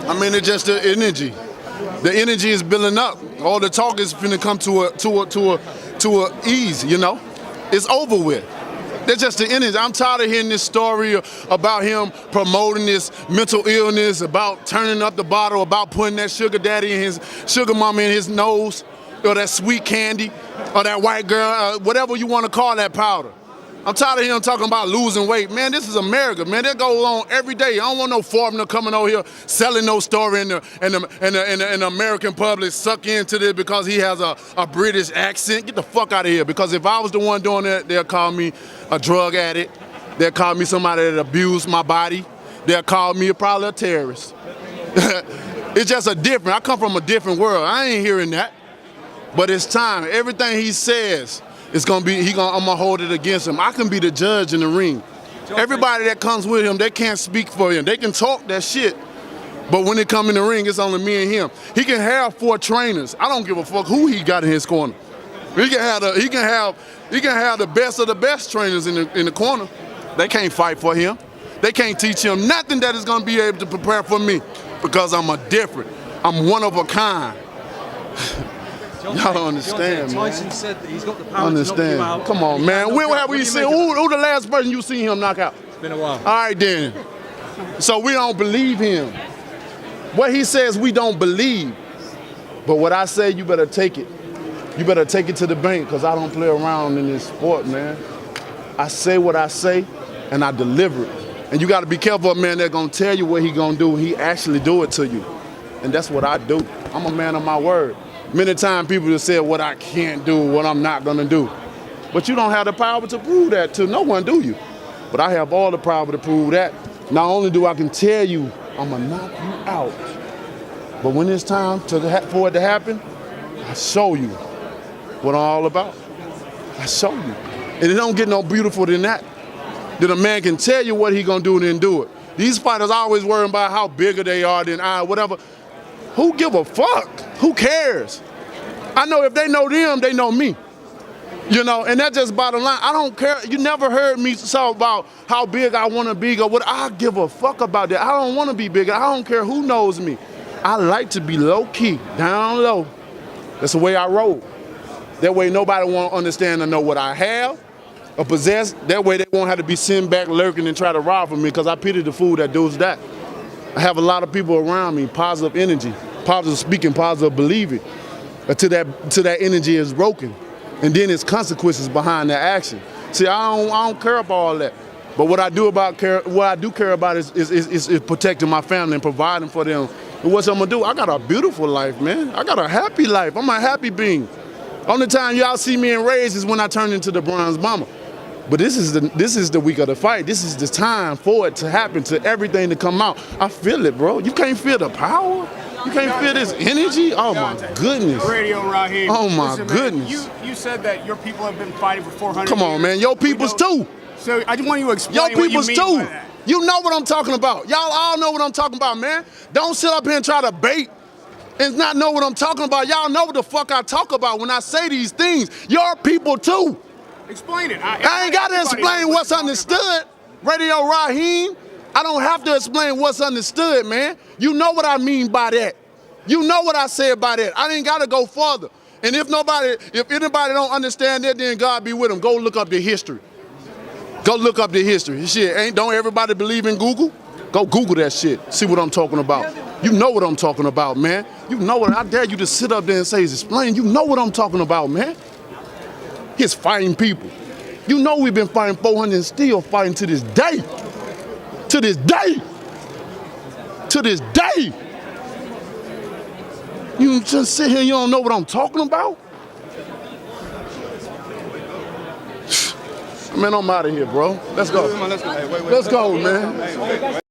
I mean, it's just the energy. The energy is building up. All the talk is finna come to a ease, you know? It's over with. That's just the energy. I'm tired of hearing this story about him promoting this mental illness, about turning up the bottle, about putting that sugar daddy and his sugar mama in his nose, or that sweet candy, or that white girl, whatever you want to call that powder. I'm tired of him talking about losing weight. Man, this is America, man. That goes on every day. I don't want no foreigner coming over here selling no story in the American public, suck into this because he has a British accent. Get the fuck out of here. Because if I was the one doing that, they'll call me a drug addict. They'll call me somebody that abused my body. They'll call me probably a terrorist. It's just a different. I come from a different world. I ain't hearing that. But it's time. Everything he says, it's gonna be. I'm gonna hold it against him. I can be the judge in the ring. Everybody that comes with him, they can't speak for him. They can talk that shit, but when they come in the ring, it's only me and him. He can have 4 trainers. I don't give a fuck who he got in his corner. He can have the best of the best trainers in the corner. They can't fight for him. They can't teach him nothing that is gonna be able to prepare for me because I'm a different. I'm one of a kind. Y'all don't understand, man. Tyson said that he's got the power to knock you out. Come on, man. When have we seen? Who the last person you seen him knock out? It's been a while. All right, then. So we don't believe him. What he says, we don't believe. But what I say, you better take it. You better take it to the bank because I don't play around in this sport, man. I say what I say, and I deliver it. And you got to be careful, man. They're going to tell you what he going to do. He actually do it to you. And that's what I do. I'm a man of my word. Many times people have said what I can't do, what I'm not gonna do. But you don't have the power to prove that to no one, do you? But I have all the power to prove that. Not only do I can tell you, I'm gonna knock you out, but when it's time for it to happen, I show you what I'm all about. I show you. And it don't get no beautiful than that. That a man can tell you what he gonna do and then do it. These fighters always worrying about how bigger they are than I, whatever. Who give a fuck? Who cares? I know if they know them, they know me. You know, and that's just bottom line. I don't care. You never heard me talk about how big I want to be or what. I give a fuck about that. I don't want to be bigger. I don't care who knows me. I like to be low key, down low. That's the way I roll. That way nobody won't understand or know what I have or possess. That way they won't have to be sitting back lurking and try to rob from me because I pity the fool that does that. I have a lot of people around me, positive energy, positive speaking, positive believing, until that energy is broken. And then there's consequences behind that action. See, I don't care about all that. But what I do care about is protecting my family and providing for them. And what I'm gonna do? I got a beautiful life, man. I got a happy life. I'm a happy being. Only time y'all see me in rays is when I turn into the bronze bomber. But this is the week of the fight. This is the time for it to happen, to everything to come out. I feel it, bro. You can't feel the power. You can't feel this energy. Oh my goodness. Radio Raheem. Oh my Listen, goodness. Man, you said that your people have been fighting for 400 Come on, years. man. Your peoples too. So I just want you to explain Your what you peoples mean too. by that. You know what I'm talking about. Y'all all know what I'm talking about, man. Don't sit up here and try to bait and not know what I'm talking about. Y'all know what the fuck I talk about when I say these things. Your people too. Explain it. I ain't got to explain what's understood. Radio Raheem, I don't have to explain what's understood, man. You know what I mean by that. You know what I said by that. I ain't got to go further. And if anybody don't understand that, then God be with them. Go look up the history. Go look up the history. Shit, don't everybody believe in Google? Go Google that shit. See what I'm talking about. You know what I'm talking about, man. You know what. I dare you to sit up there and say, explain. You know what I'm talking about, man. He's fighting people. You know we've been fighting 400 and still fighting to this day. To this day. To this day. You just sit here and you don't know what I'm talking about? Man, I'm out of here, bro. Let's go. Let's go, man.